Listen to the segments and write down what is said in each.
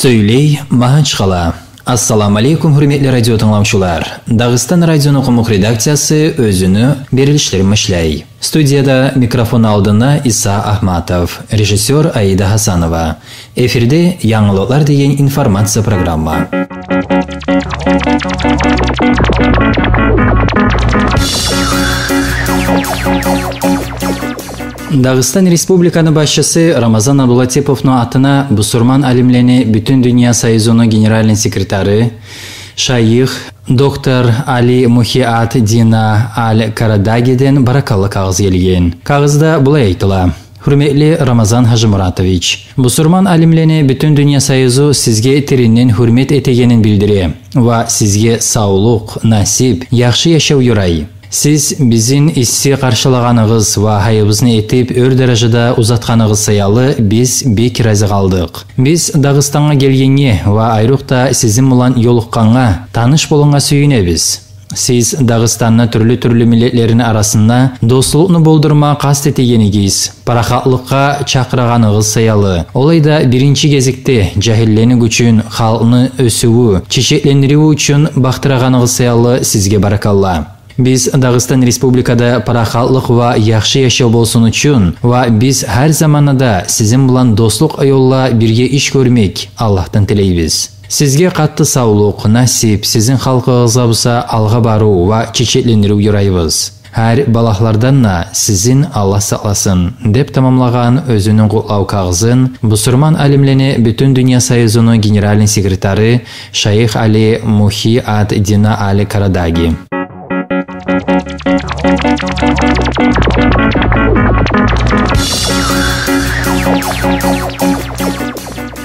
Сөйлей Махачқала. Ассаламу алейкум, хурметли радио тыңлаушылар. Дагыстан радионы құмық редакциясы өзіні берілішлерін мәшләй. Студияда микрофон алдына Иса Ахматов, режиссер Аида Хасанова. Эфирде яңылыклар деген информация программа. Дагыстан Республиканы башчысы Рамазан Абдулатиповның атына бусурман алимлени Бүтүн Дүния Союзунун генеральный секретары Шайх доктор Али Мухи ад Дина Аль-Карадагиден баракаллы кагыз келген. Кагызда булай айтыла. Hürmetli Ramazan Hajimuratovich, бусурман алимлени Бүтүн Дүния Союзу сизге теринен hürmet etегенин билдире ва сизге саулык, насип, яхшы яшау юрай. Сиз bizin исси каршылаганыгыз ва хайыбызны этип өр даражада узатканыгыз саялы биз бек разы калдык. Биз Дагыстанга келгенге ва айрыкта сизин менен жолукканга, таныш болгонга сүйүнөбүз. Сиз Дагыстанна түрлүү миллетлерин арасында достуклукну болдурма каст этегенигиз, парахатлыкка чакырганыгыз саялы. Олайда биринчи кезекте жахилленик үчүн, халкны өсүүгө, чечеклендирүү үчүн бактыраганыгыз саялы сизге баракалла. Biz Dağıstan Respublikada paraqatlıq va yaxşı yaşao bolsun üçün va biz her zamanada sizin bilan dostluq yolla birge iş görmek Allah'tan tileybiz. Sizge qatты sağlık, nasip, sizin xalqыңızga bolsa alğa baruu va çeçeklendiriu yuraybiz. Her balaqlardan da sizin Allah saqlasın dep tamamlagan özünün qutlау kağızın Бусурман алимлени Бүтүн Дүния Союзунун генеральный секретары Шайх Али Мухи ад Дина Аль-Карадаги.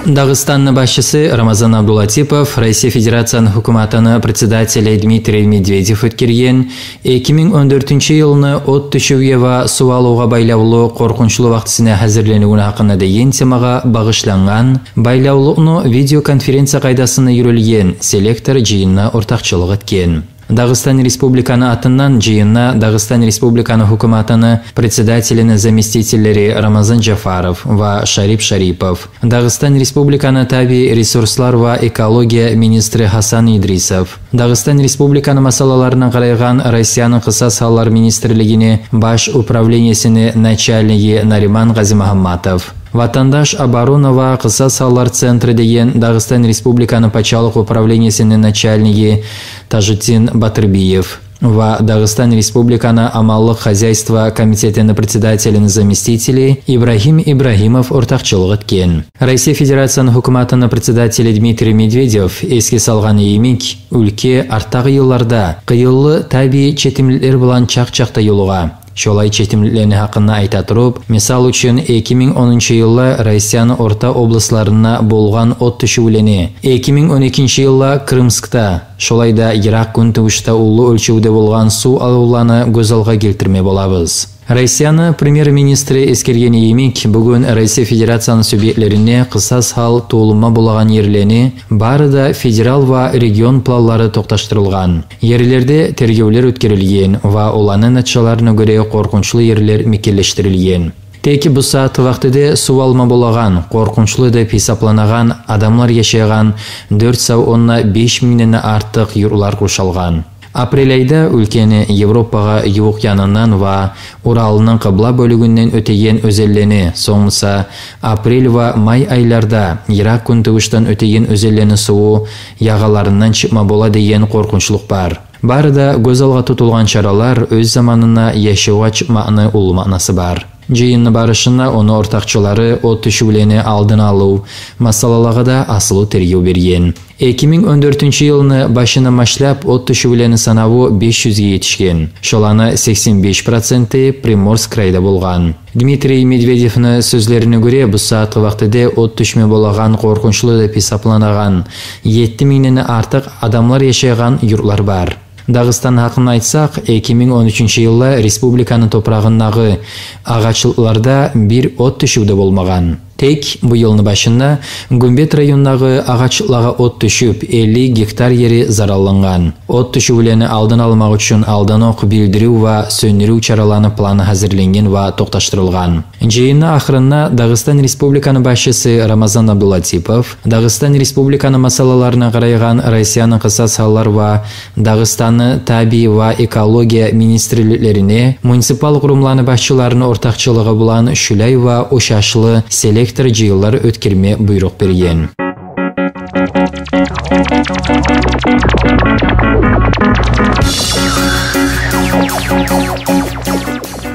Дагыстанның башчысы Рамазан Абдулатипов Россия Федерацияның hukumatını председателі Дмитрий Медведев өткерген 2014-жылны от түшүүгө ва суу алууга байлаулуу коркунчулуу вактысына хазырленүүнү хакында деген темага багышланган байлаулууну видеоконференция кайдасына жүрүлген селектор жыйынына ортакчылык эткен. Дагыстан Республиканы атынан жыйынна Дагыстан Республиканы hukumatını председателінің заместителleri Рамазан Джафаров ва Шарип Шарипов, Дагыстан Республиканы таби ресурслар ва экология министри Хасан Идрисов, Дагыстан Республиканы масалаларына карайган Россиянын кыса саллар министрлигине баш управлениясыны начальниги Нариман Газимахамматов, Ватандаш Абаронова кыса саллар центры деген Дагыстан Республиканы пачалык управлениясынын начальниги Тажитин Батырбиев ва Дагыстан Республиканы амаллык хозяйство комитетінің председателінің заместители Ибрахим Ибрахимов ортакчылык эткен. Россия Федерацияның hukumatını председателі Дмитрий Медведев эске салган иймик өлке арттагы жылларда кыйыллы табий четимдиктер билан чак-чакта юлуга. Шолай четимдиктерини хакында айта туруп, мисал үчүн 2010-жылы Россиянын орта обласларына болгон от түшүүлени, 2012-жылы Крымскта, шолайда Ирак күнтүгүштө улуу өлчөүдө болгон суу алууланы көз алга келтирме болабыз. Россияны премьер-министри эскерген иймик бүгүн Россия Федерацияның субъектлерине кысас хал туулума болгон ерлени барыда федерал ва регион планлары токташтырылган. Ерлерде тергөөлөр өткөрүлгөн ва уланын натыйжаларына көрө коркунчулуу ерлер мекелештирилген. Теки бу саат вактыда суу алма болгон, коркунчулуу деп хесапланаган адамлар жашаган 4,5 миңден артык юрлар куршалган. Апрель айда өлкени Европага юук янынан ва Уралынын кыбла бөлүгүнөн өтеген өзеллени, соңуса апрель ва май айларда Ирак күнтүгүштөн өтеген өзеллени суу ягаларынан чыкма бола деген коркунчулук бар. Барыда көз алга тутулган чаралар өз заманына яшоога чыкманы улуу маанасы бар. Жыйынны барышына оны ортакчылары от түшүүлени алдын алуу масалаларга да асылуу тергөө берген. 2014-жылны башына башлап от түшүүлени санабы 500-ге жетишкен. Шоланы 85% Приморск крайда болгон. Дмитрий Медведевнын сөзлөрүнө көрө, бу саатка вактыда от түшмө болгон коркунчулуу деп хесапланаган 7 миңден артык адамлар жашаган юртлар бар. Дагыстан хакында айтсак, 2013-жылы республиканын топурагындагы агачылыкларда бир от түшүүдө болмаган. Тек bu yılны başında Гумбет районындағы ағачларға от түшіп, 50 гектар ері заралланған. От түшүлені алдын алмақ үшін алдан оқ билдирүү ва сөндүрүү чараланы планы хазырленген ва тоқташтырылған. Жиынна ақырында Дагыстан Республиканы башчысы Рамазан Абдулатипов, Дагыстан Республиканы масалаларына қарайған Россияны қыса салалар ва Дагыстанны таби ва экология министрліктеріне, муниципал құрумланы башчыларыны ортақчылығы булан Шүләй ва Ошашлы селектор жиылар өткерме бұйрық берген.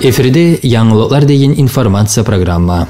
Эфирде яңылыклар деген информация программа.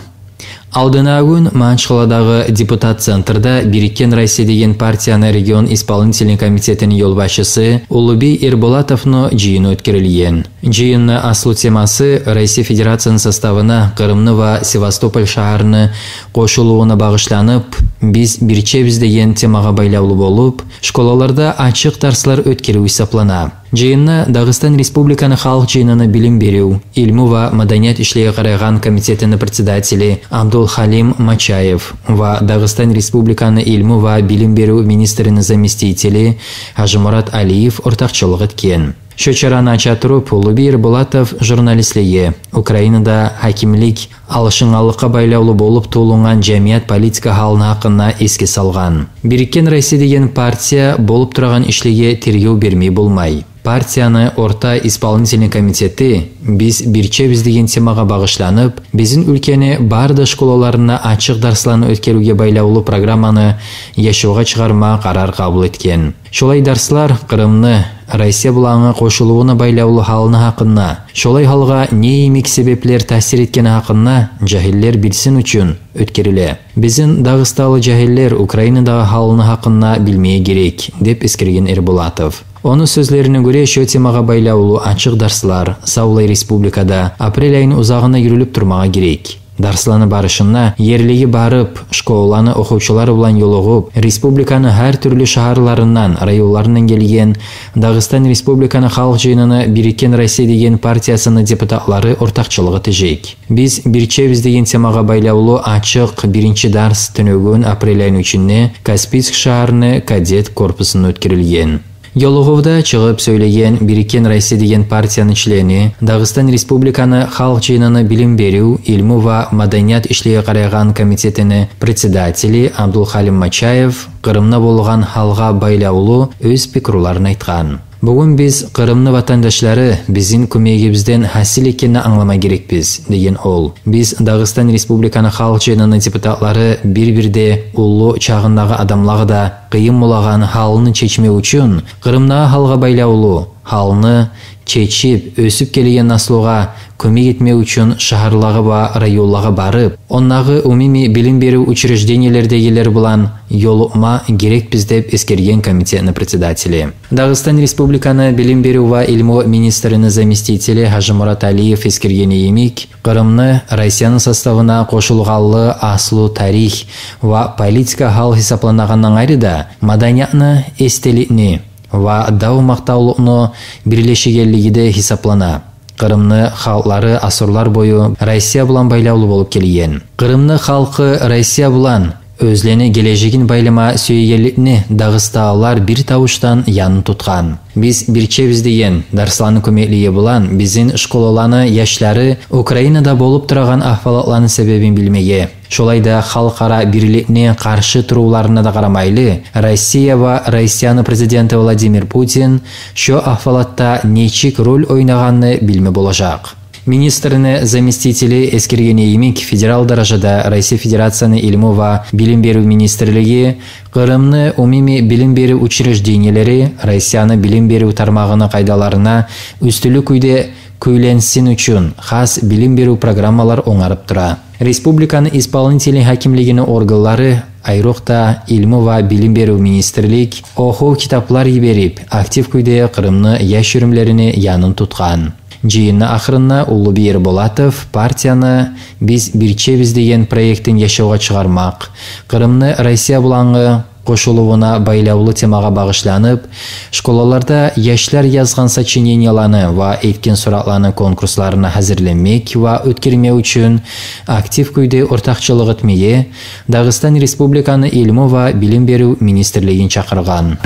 Алдына күн Манчқаладағы депутат центрда Бириккен Россия деген партияны регион исполнительный комитетінің елбашысы Улуби Эрболатовны жиыны өткерілген. Жиынны асыл темасы Россия Федерацияның составына Қырымны ва Севастополь шаарыны қошылуына бағышланып, біз бірчебіз деген темаға байлаулы болып, школаларда ачық дарслар өткеру исаплана. Жиынна Дагыстан Республиканы халық жиынына билим беру, илму ва маданият ишлеге қарайған комитетінің председатели Абдул Халим Мачаев ва Дагыстан Республиканы илму ва билим беру министрінің заместители Хажымурат Алиев ортақчылық еткен. Шо чараны ача туруп, Улуби Эрболатов журналистлеге Украинада хакимлик алышыңалыққа байлаулы болып толуңған жәмият политика халына хақына еске салған. Бириккен Россия деген партия болып тұрған ишлеге тергеу бермей болмай. Партияны орта исполнительный комитеті біз бірчебіз деген темаға бағышланып, біздің өлкені барды школаларына ачық дарсланы өткеруге байлаулы программаны яшауға шығарма қарар қабыл еткен. Шолай дарслар Қырымны Россия бұлаңы қошылуына байлаулы халыны хақына, шолай халға не емек себеплер тәсір еткені хақына жахиллер білсін үшін өткерілі. Біздің Дагысталы жахиллер Украинадағы халыны хақына білмей керек, деп ескерген Эрболатов. Оның сөзлеріне көре шо темаға байлаулы ачық дарслар Саулай Республикада апрель айының ұзағына жүріліп тұрмаға керек. Дарсланы барышына ерлігі барып, школаны оқушылары бұлан йолығып, республиканы әр түрлі шағарларынан, райоларынан келген Дагыстан Республиканы халық жиынына Бириккен Россия деген партиясыны депутатлары ортақчылығы тежек. Біз бірчебіз деген темаға байлаулы ачық бірінші дарс түнөгін апрель айының үшіне Каспийск шағарыны кадет корпусын өткерілген. Йолуғывда чығып сөйлеген Бириккен Россия деген партияның члені Дагыстан Республиканы халық жиынына билим беру, илму ва маданият ишлеге қарайған комитетіні председатели Абдул Халим Мачаев Қырымна болған халға байлаулы өз пикруларын айтқан. Бүгін біз Қырымны ватандашлары біздің көмегімізден хасил екенін аңлама керекпіз, деген ол. Біз Дагыстан Республиканы халық жиынының депутатлары бір-бірде ұлы чағындағы адамлағы да қиын молаған халыны чечме үшін Қырымнаға халға байлаулы, халыны чечіп, өсіп келеген наслуға көмек етме үшін шағарлағы ба райоллағы барып, оннағы умими билим беру учреждениелердегілер бұлан йолума керек біздеп ескерген комитетінің председатели. Дагыстан Республиканы билим беру ва илму министрінің заместители Хажымурат Алиев ескергені емек, Қырымны Россияның составына қошылғалы аслу тарих ва политика хал хисапланағаннан айрыда маданиятны естелікні ва дау мақтаулықны бірлешегелігіде хисаплана. Қырымны халқлары асырлар бойы Россия бұлан байлаулы болып келген. Қырымны халқы Россия бұлан өзлені кележегін байлама сөйгелікні Дагысталар бір тауыштан янын тұтқан. Біз бірчебіз деген дарсланы көмекліге бұлан біздің школаланы яшлары Украинада болып тұраған ахвалатланы себебін білмеге. Шолайда халқара бірлікне қаршы тұруларына да қарамайлы, Россия ва Россияны президенті Владимир Путин шо ахвалатта нечик рөл ойнағанны білме болажақ. Министріне заместители ескергені емек федерал даражада Россия Федерацияны илму ва билим беру министрлігі Қырымны умими билим беру учреждениелері Россияны билим беру тармағыны қайдаларына үстілі көйде көйленсін үшін хас билим беру программалар оңарып тұра. Республиканы исполнительный хакимлігіні орғылары айрықта илму ва билим беру министрлік оқу китаплар еберіп, актив көйде Қырымны яш үрімлеріне янын тұтқан. Жиынны ақырына Улуби Эрболатов партияны біз бірчебіз деген проекттің яшауға шығармақ. Қырымны Россия бұлаңы кошулууна байлаулы темага багышланып, школаларда яшьләр язган сочиненияларны ва әйткән суракларны конкурсларына хәзерләмәк ва үткәрмәү өчен актив көйдә ортакчылык итмәе Дагыстан Республиканы Илму ва билим берүү министрлигин чакырган.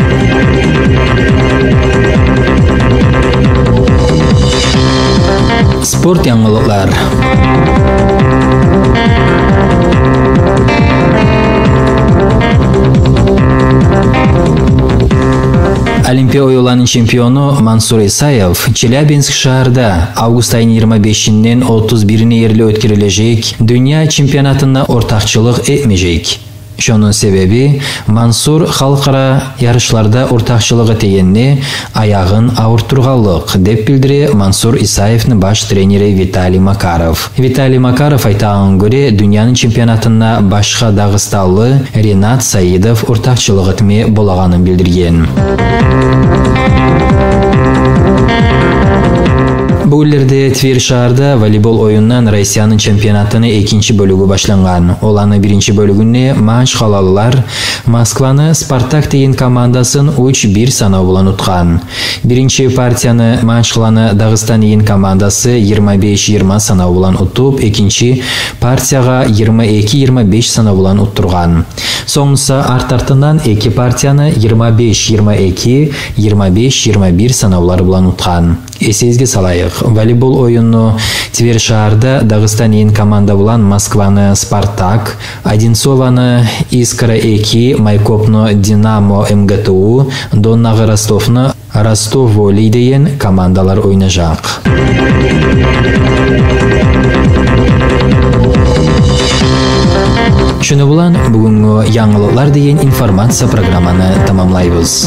Спорт яңгылыклар. Олимпия оюларынын чемпиону Мансур Исаев Челябинск шаарда август айынын 25-нен 31-не ерле өткөрүлөжек дүйнө чемпионатына ортакчылык этмежек. Шонун себеби Мансур халкара ярышларда ортакчылыгы тегенне аягын ауыртурганлык деп билдире Мансур Исаевдин баш тренери Виталий Макаров. Виталий Макаров айтаган көрө дүйнөнүн чемпионатына башка дагысталлы Ринат Саидов ортакчылык этме болаганын билдирген. Bu иллерде Твер шаарда волейбол оюнунан Россиянын чемпионатыны 2-нчи бөлүгү башланган. Оланы 1-нчи бөлүгүнө Манш калалылар Москваны Спартак деген командасын 3-1 саноо менен уткан. 1-нчи партияны Манш каланы Дагыстан деген командасы 25-20 саноо менен утуп, 2-нчи партияга 22-25 саноо менен уттурган. Соңуса арт-артынан 2 партияны 25-22, 25-21 саноолор менен уткан. Эсеңизге салайык, волейбол оюну Твер шаарда Дагыстан деген команда менен Москваны Спартак, Одинцованы Искра 2, Майкопну Динамо МГТУ, Доннагы Ростовну Ростов Волей деген командалар ойнашак. Шуну булан бүгүнкү яңылыклар деген информация программаны тамамлайбыз.